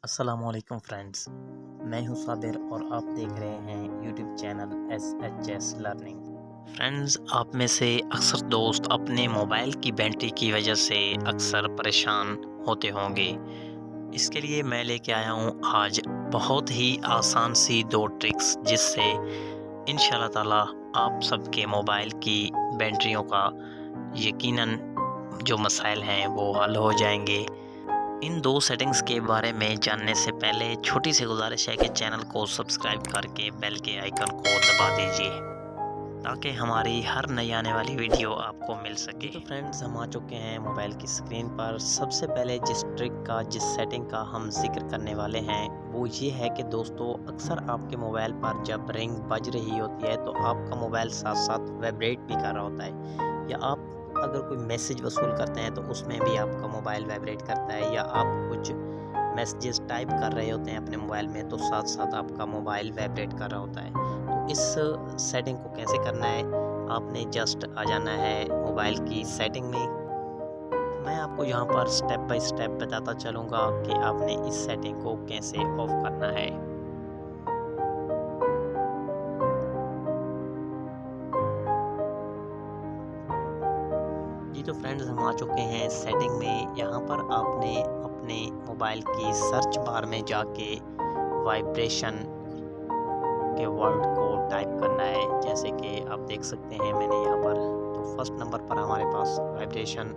अस्सलामुअलैकुम फ्रेंड्स, मैं हूं साबिर और आप देख रहे हैं YouTube channel SHS learning. Friends, आप में से अक्सर दोस्त अपने मोबाइल की बैटरी की वजह से अक्सर परेशान होते होंगे। इसके लिए मैं लेके आया हूं आज बहुत ही आसान सी 2 ट्रिक्स, जिससे इंशाल्लाह ताला आप सबके मोबाइल की बैटरियों का यकीनन जो मसाइल हैं वो हल हो जाएंगे। इन 2 सेटिंग्स के बारे में जानने से पहले छोटी सी गुजारिश है कि चैनल को सब्सक्राइब करके बेल के आइकन को दबा दीजिए ताकि हमारी हर नई आने वाली वीडियो आपको मिल सके। तो फ्रेंड्स, हम आ चुके हैं मोबाइल की स्क्रीन पर। सबसे पहले जिस सेटिंग का हम जिक्र करने वाले हैं वो ये है कि दोस्तों, अक्सर आपके मोबाइल पर जब रिंग बज रही होती है तो आपका मोबाइल साथ साथ वाइब्रेट भी कर रहा होता है, या आप अगर कोई मैसेज वसूल करते हैं तो उसमें भी आपका मोबाइल वाइब्रेट करता है, या आप कुछ मैसेजेस टाइप कर रहे होते हैं अपने मोबाइल में तो साथ साथ आपका मोबाइल वाइब्रेट कर रहा होता है। तो इस सेटिंग को कैसे करना है, आपने जस्ट आ जाना है मोबाइल की सेटिंग में। मैं आपको यहाँ पर स्टेप बाय स्टेप बताता चलूँगा कि आपने इस सेटिंग को कैसे ऑफ करना है। जी तो फ्रेंड्स, हम आ चुके हैं सेटिंग में। यहाँ पर आपने अपने मोबाइल की सर्च बार में जाके वाइब्रेशन के वर्ड को टाइप करना है। जैसे कि आप देख सकते हैं मैंने यहाँ पर, तो फर्स्ट नंबर पर हमारे पास वाइब्रेशन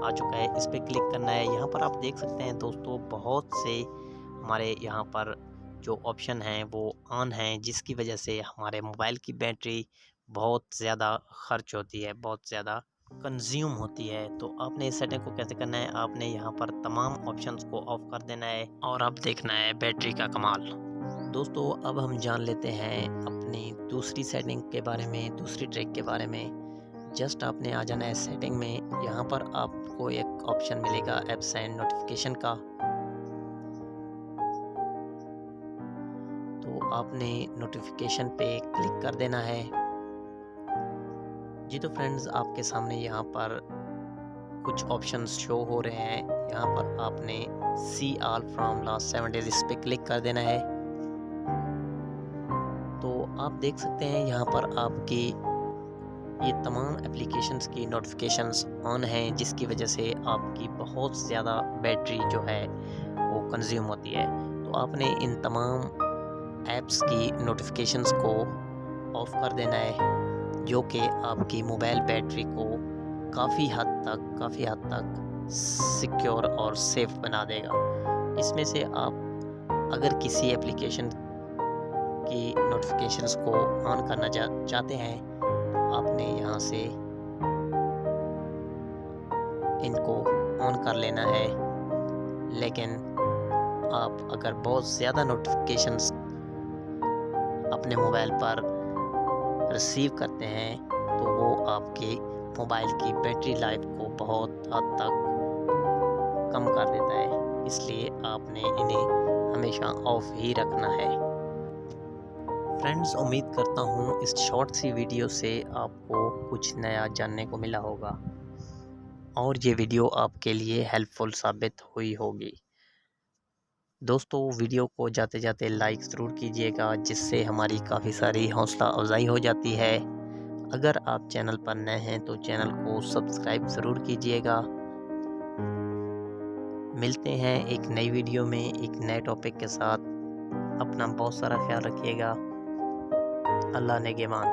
आ चुका है, इस पर क्लिक करना है। यहाँ पर आप देख सकते हैं दोस्तों, बहुत से हमारे यहाँ पर जो ऑप्शन हैं वो ऑन हैं, जिसकी वजह से हमारे मोबाइल की बैटरी बहुत ज़्यादा खर्च होती है, बहुत ज़्यादा कंज्यूम होती है। तो आपने इस सेटिंग को कैसे करना है, आपने यहाँ पर तमाम ऑप्शंस को ऑफ कर देना है और अब देखना है बैटरी का कमाल। दोस्तों, अब हम जान लेते हैं अपनी दूसरी सेटिंग के बारे में, दूसरी ट्रिक के बारे में। जस्ट आपने आ जाना है सेटिंग में। यहाँ पर आपको एक ऑप्शन मिलेगा एप्स एंड नोटिफिकेशन का, तो आपने नोटिफिकेशन पे क्लिक कर देना है। जी तो फ्रेंड्स, आपके सामने यहाँ पर कुछ ऑप्शंस शो हो रहे हैं। यहाँ पर आपने see all from last 7 days, इस पे क्लिक कर देना है। तो आप देख सकते हैं यहाँ पर आपकी ये तमाम एप्लीकेशंस की नोटिफिकेशंस ऑन हैं, जिसकी वजह से आपकी बहुत ज़्यादा बैटरी जो है वो कंज्यूम होती है। तो आपने इन तमाम ऐप्स की नोटिफिकेशंस को ऑफ कर देना है, जो कि आपकी मोबाइल बैटरी को काफ़ी हद तक सिक्योर और सेफ बना देगा। इसमें से आप अगर किसी एप्लीकेशन की नोटिफिकेशंस को ऑन करना चाहते हैं तो आपने यहाँ से इनको ऑन कर लेना है। लेकिन आप अगर बहुत ज़्यादा नोटिफिकेशंस अपने मोबाइल पर रिसीव करते हैं तो वो आपके मोबाइल की बैटरी लाइफ को बहुत हद तक कम कर देता है, इसलिए आपने इन्हें हमेशा ऑफ ही रखना है। फ्रेंड्स, उम्मीद करता हूँ इस शॉर्ट सी वीडियो से आपको कुछ नया जानने को मिला होगा और ये वीडियो आपके लिए हेल्पफुल साबित हुई होगी। दोस्तों, वीडियो को जाते जाते लाइक ज़रूर कीजिएगा, जिससे हमारी काफ़ी सारी हौसला अफजाई हो जाती है। अगर आप चैनल पर नए हैं तो चैनल को सब्सक्राइब ज़रूर कीजिएगा। मिलते हैं एक नई वीडियो में एक नए टॉपिक के साथ। अपना बहुत सारा ख्याल रखिएगा। अल्लाह नेगेबान।